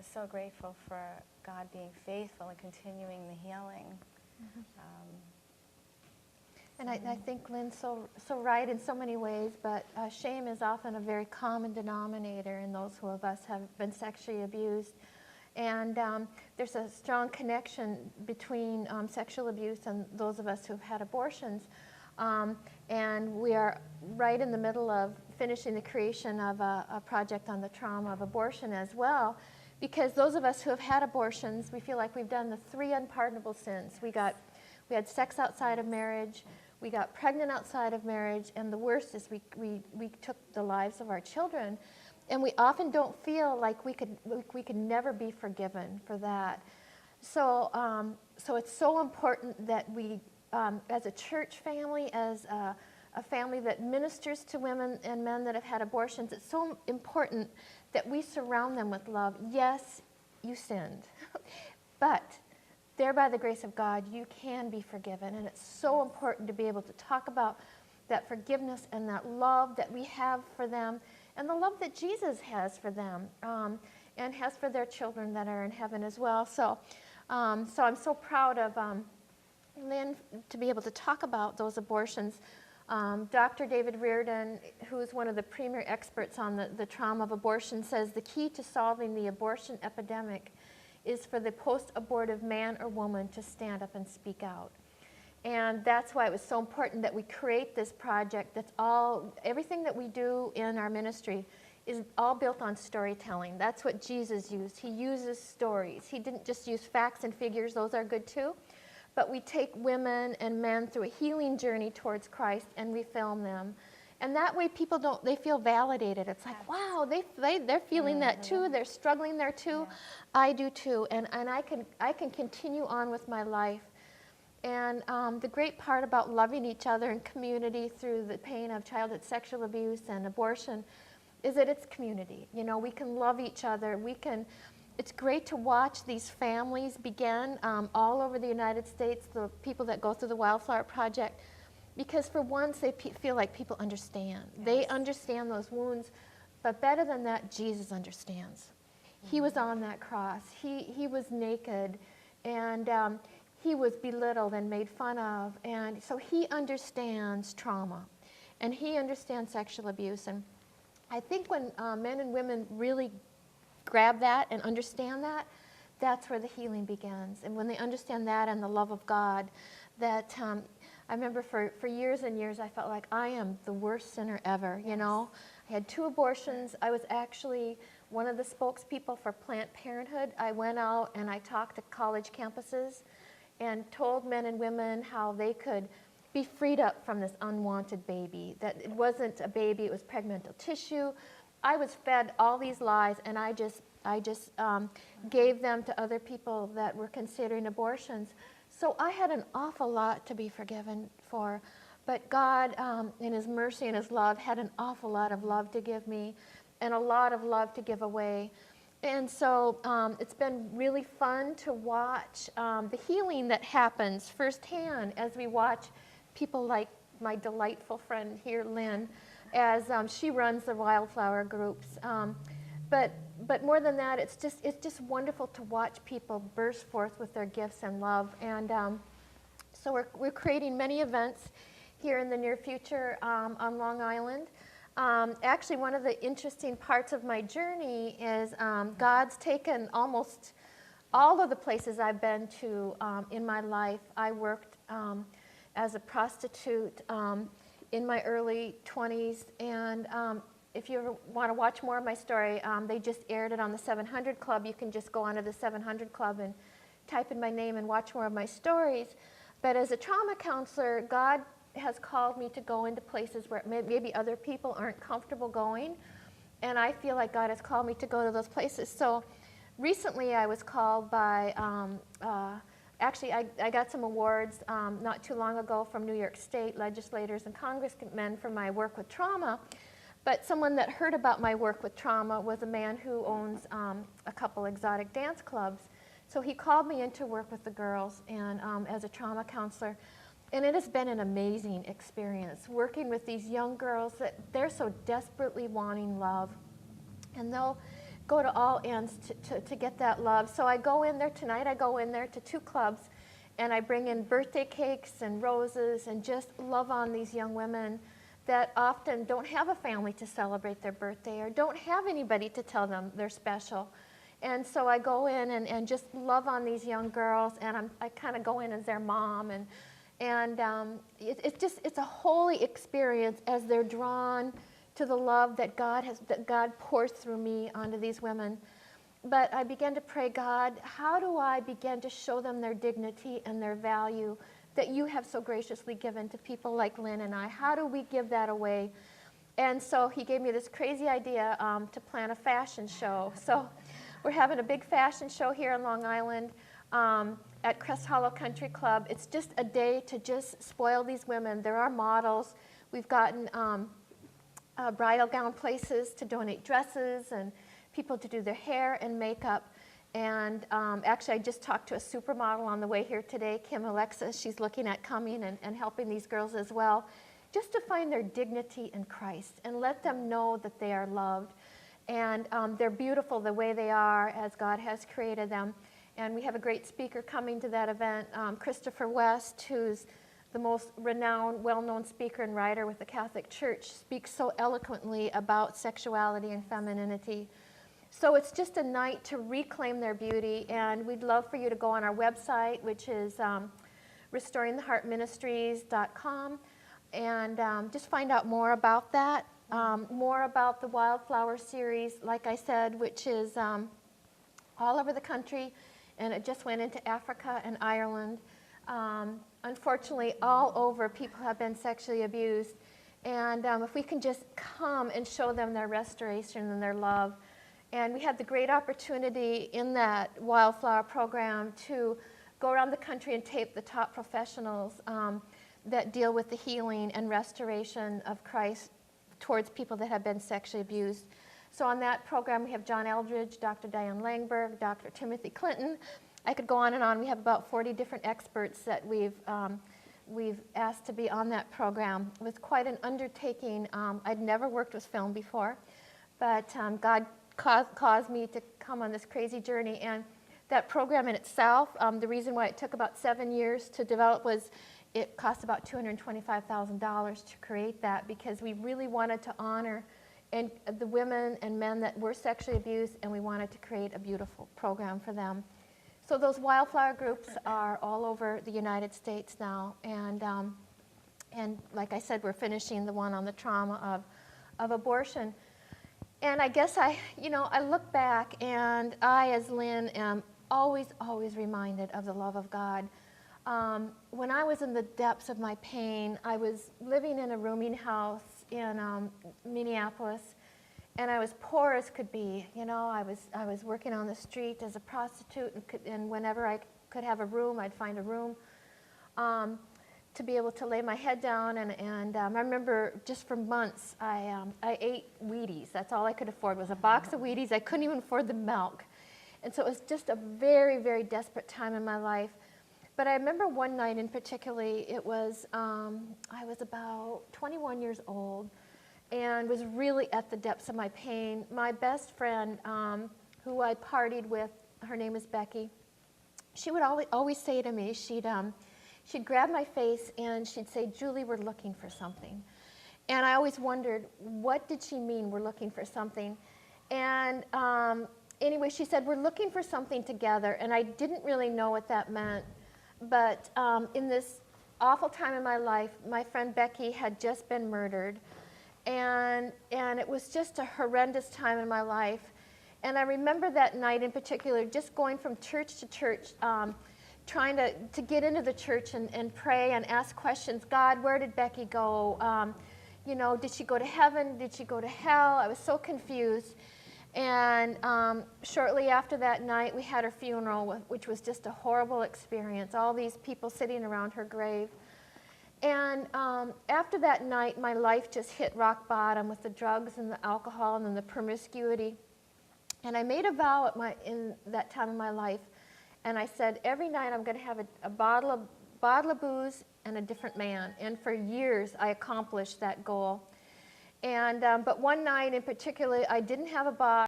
so grateful for God being faithful and continuing the healing. And I think Lynn's so right in so many ways, but shame is often a very common denominator in those who of us have been sexually abused. And there's a strong connection between sexual abuse and those of us who've had abortions. And we are right in the middle of finishing the creation of a project on the trauma of abortion as well, because those of us who have had abortions, we feel like we've done the 3 unpardonable sins. We had sex outside of marriage, we got pregnant outside of marriage, and the worst is we took the lives of our children. And we often don't feel like we could never be forgiven for that. So, so it's so important that we, as a church family, as a family that ministers to women and men that have had abortions, it's so important that we surround them with love. Yes, you sinned, but there by the grace of God, you can be forgiven. And it's so important to be able to talk about that forgiveness and that love that we have for them, and the love that Jesus has for them, and has for their children that are in heaven as well. So, so I'm so proud of Lynn to be able to talk about those abortions. Dr. David Reardon, who is one of the premier experts on the trauma of abortion, says the key to solving the abortion epidemic is for the post-abortive man or woman to stand up and speak out. And that's why it was so important that we create this project that's everything that we do in our ministry is all built on storytelling. That's what Jesus used. He uses stories. He didn't just use facts and figures, those are good too. But we take women and men through a healing journey towards Christ and we film them. And that way people they feel validated. It's like, wow, they're feeling that too. They're struggling there too. Yeah. I do too. And I can continue on with my life. And the great part about loving each other in community through the pain of childhood sexual abuse and abortion is that it's community. You know, we can love each other. It's great to watch these families begin all over the United States, the people that go through the Wildflower Project, because for once they feel like people understand. Yes. They understand those wounds, but better than that, Jesus understands. Mm-hmm. He was on that cross. He was naked, and he was belittled and made fun of, and so he understands trauma, and he understands sexual abuse. And I think when men and women really grab that and understand that, that's where the healing begins. And when they understand that and the love of God, that I remember for years and years I felt like I am the worst sinner ever. You know, I had 2 abortions. I was actually one of the spokespeople for Planned Parenthood. I went out and I talked to college campuses and told men and women how they could be freed up from this unwanted baby, that it wasn't a baby, it was pregmental tissue. I was fed all these lies, and I just gave them to other people that were considering abortions. So I had an awful lot to be forgiven for, but God, in His mercy and His love, had an awful lot of love to give me and a lot of love to give away. And so it's been really fun to watch the healing that happens firsthand as we watch people like my delightful friend here, Lynn, as she runs the wildflower groups. But more than that, it's just wonderful to watch people burst forth with their gifts and love. And so we're creating many events here in the near future on Long Island. Actually, one of the interesting parts of my journey is God's taken almost all of the places I've been to in my life. I worked as a prostitute in my early 20s, and if you ever want to watch more of my story, they just aired it on the 700 Club. You can just go onto the 700 Club and type in my name and watch more of my stories. But as a trauma counselor, God has called me to go into places where maybe other people aren't comfortable going, and I feel like God has called me to go to those places. So recently I was called by, actually I got some awards not too long ago from New York State legislators and congressmen for my work with trauma, but someone that heard about my work with trauma was a man who owns a couple exotic dance clubs. So he called me in to work with the girls and as a trauma counselor. And it has been an amazing experience working with these young girls that they're so desperately wanting love. And go to all ends to get that love. So I go in there tonight, I go in there to 2 clubs, and I bring in birthday cakes and roses and just love on these young women that often don't have a family to celebrate their birthday or don't have anybody to tell them they're special. And so I go in and just love on these young girls, and I kind of go in as their mom, and it's a holy experience as they're drawn to the love that God pours through me onto these women. But I began to pray, God, how do I begin to show them their dignity and their value that you have so graciously given to people like Lynn and I? How do we give that away? And so he gave me this crazy idea to plan a fashion show. So we're having a big fashion show here in Long Island at Crest Hollow Country Club. It's just a day to just spoil these women. There are models. We've gotten bridal gown places to donate dresses and people to do their hair and makeup. And actually, I just talked to a supermodel on the way here today, Kim Alexis. She's looking at coming and helping these girls as well, just to find their dignity in Christ and let them know that they are loved. And they're beautiful the way they are as God has created them. And we have a great speaker coming to that event, Christopher West, who's the most renowned, well-known speaker and writer with the Catholic Church, speaks so eloquently about sexuality and femininity. So it's just a night to reclaim their beauty, and we'd love for you to go on our website, which is restoringtheheartministries.com, and just find out more about that, more about the Wildflower series, like I said, which is all over the country, and it just went into Africa and Ireland. Unfortunately, all over, people have been sexually abused, and if we can just come and show them their restoration and their love. And we had the great opportunity in that Wildflower program to go around the country and tape the top professionals that deal with the healing and restoration of Christ towards people that have been sexually abused. So on that program, we have John Eldridge, Dr. Diane Langberg, Dr. Timothy Clinton. I could go on and on. We have about 40 different experts that we've asked to be on that program. It was quite an undertaking. I'd never worked with film before, but God caused me to come on this crazy journey. And that program in itself, the reason why it took about 7 years to develop was it cost about $225,000 to create that, because we really wanted to honor the women and men that were sexually abused, and we wanted to create a beautiful program for them. So those Wildflower groups are all over the United States now, and like I said, we're finishing the one on the trauma of abortion. And I guess I look back, and I, as Lynn, am always reminded of the love of God. When I was in the depths of my pain, I was living in a rooming house in Minneapolis, and I was poor as could be. You know, I was working on the street as a prostitute, and whenever I could have a room, I'd find a room to be able to lay my head down. And I remember just for months, I ate Wheaties. That's all I could afford was a box of Wheaties. I couldn't even afford the milk. And so it was just a very, very desperate time in my life. But I remember one night in particularly, it was, I was about 21 years old and was really at the depths of my pain. My best friend, who I partied with, her name is Becky, she would always say to me, she'd grab my face and she'd say, "Julie, we're looking for something." And I always wondered, what did she mean, we're looking for something? And anyway, she said, "We're looking for something together." And I didn't really know what that meant. But in this awful time in my life, my friend Becky had just been murdered. And it was just a horrendous time in my life. And I remember that night in particular, just going from church to church, trying to get into the church and pray and ask questions. God, where did Becky go? You know, did she go to heaven? Did she go to hell? I was so confused. And shortly after that night, we had her funeral, which was just a horrible experience. All these people sitting around her grave. And after that night, my life just hit rock bottom with the drugs and the alcohol and then the promiscuity. And I made a vow in that time of my life. And I said, every night I'm going to have a bottle of booze and a different man. And for years, I accomplished that goal. And but one night in particular, I didn't have a bottle.